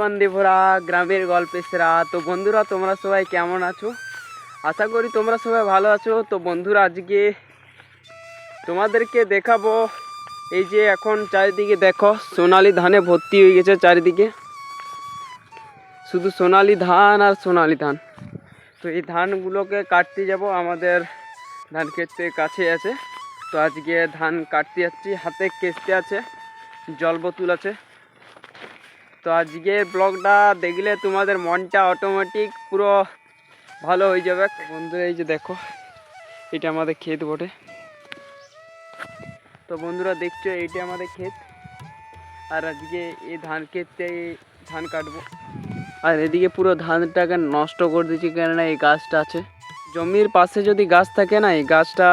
সুগন্ধি ভরা গ্রামের গল্পের সেরা। তো বন্ধুরা, তোমরা সবাই কেমন আছো? আশা করি তোমরা সবাই ভালো আছো। তো বন্ধুরা, আজকে তোমাদেরকে দেখাবো, এই যে এখন চারিদিকে দেখো সোনালি ধানে ভর্তি হয়ে গেছে। চারিদিকে শুধু সোনালি ধান আর সোনালি ধান। তো এই ধানগুলোকে কাটতে যাব, আমাদের ধান ক্ষেতের কাছে আছে। তো আজকে ধান কাটতে যাচ্ছি, হাতে কেচতে আছে, জল বোতল আছে। তো আজকের ব্লগটা দেখলে তোমাদের মনটা অটোমেটিক পুরো ভালো হয়ে যাবে। বন্ধুরা, এই যে দেখো, এটা আমাদের ক্ষেত বটে। তো বন্ধুরা দেখছো, এইটা আমাদের ক্ষেত। আর আজকে এই ধান ক্ষেতে ধান কাটবো। আর এদিকে পুরো ধানটাকে নষ্ট করে দিচ্ছি, কেননা এই গাছটা আছে। জমির পাশে যদি গাছ থাকে না, এই গাছটা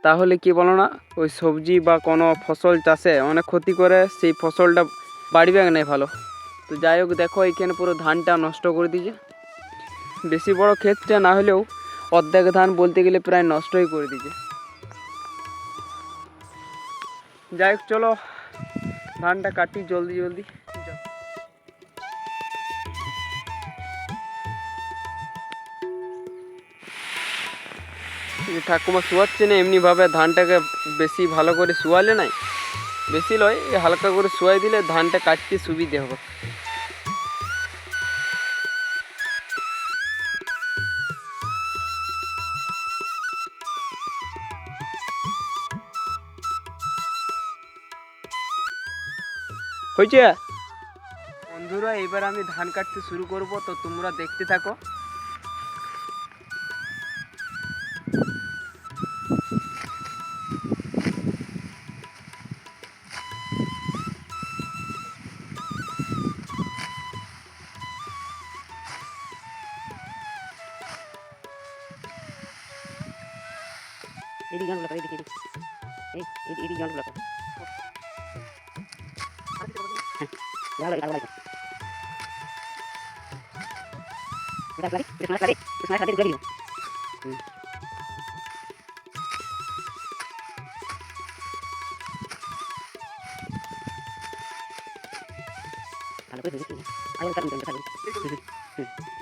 তাহলে কি বলো না, ওই সবজি বা কোনো ফসল চাষে অনেক ক্ষতি করে, সেই ফসলটা বাড়বে না ভালো। তো যাই হোক, দেখো এখানে পুরো ধানটা নষ্ট করে দিয়েছে। বেশি বড় ক্ষেতটা না হলেও অর্ধেক ধান বলতে গেলে প্রায় নষ্টই করে দিয়েছে। যাই হোক, চলো ধানটা কাটি জলদি জলদি। ঠাকুমা শোয়াচ্ছে না, এমনিভাবে ধানটাকে বেশি ভালো করে শোয়ালে নাই, বেশি লয়, হালকা করে শোয়াই দিলে ধানটা কাটতে সুবিধে হবে। হয়েছে বন্ধুরা, এবার আমি ধান কাটতে শুরু করব, তো তোমরা দেখতে থাকো। এদিকে গানগুলো করো, এদিকে এদিকে গানগুলো করো। ভালো লাগে, ভালো লাগে। এটা লাগে, এটা লাগে, এটা লাগে গড়িও। ভালো করে দিচ্ছি। আগে কাটুন দেন, কাটুন।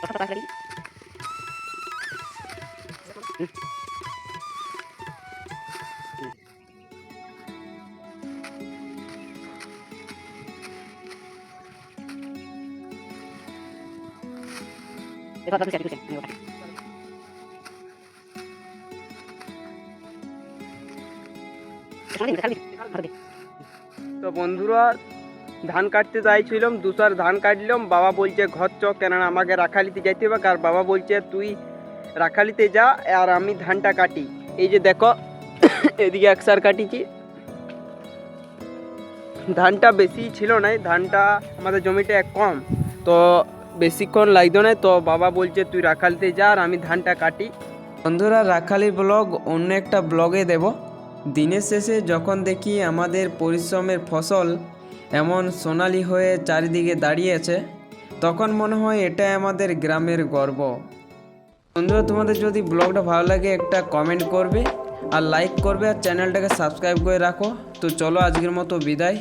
কথা পাস লাগি। এটা কথা চাই দিতে। তো বন্ধুরা, ধান কাটতে যাইছিলাম, দুসার ধান কাটলাম। বাবা বলছে ঘর চ, কেননা আমাকে রাখালিতে যাইতে হবে। আর বাবা বলছে তুই রাখালিতে যা আর আমি ধানটা কাটি। এই যে দেখো, এদিকে একসার কাটিছি। ধানটা বেশি ছিল না, ধানটা আমাদের জমিটা কম, তো বেশিক্ষণ লাগতো না। তো বাবা বলছে তুই রাখালিতে যা আর আমি ধানটা কাটি। বন্ধুরা, রাখালির ব্লগ অন্য একটা ব্লগে দেব। দিনের শেষে যখন দেখি আমাদের পরিশ্রমের ফসল এমন সোনালি হয়ে চারিদিকে দাঁড়িয়েছে, তখন মনে হয় এটাই আমাদের গ্রামের গর্ব। বন্ধুরা, তোমাদের যদি ব্লগটা ভালো লাগে একটা কমেন্ট করবে আর লাইক করবে আর চ্যানেলটাকে সাবস্ক্রাইব করে রাখো। তো চলো, আজকের মতো বিদায়।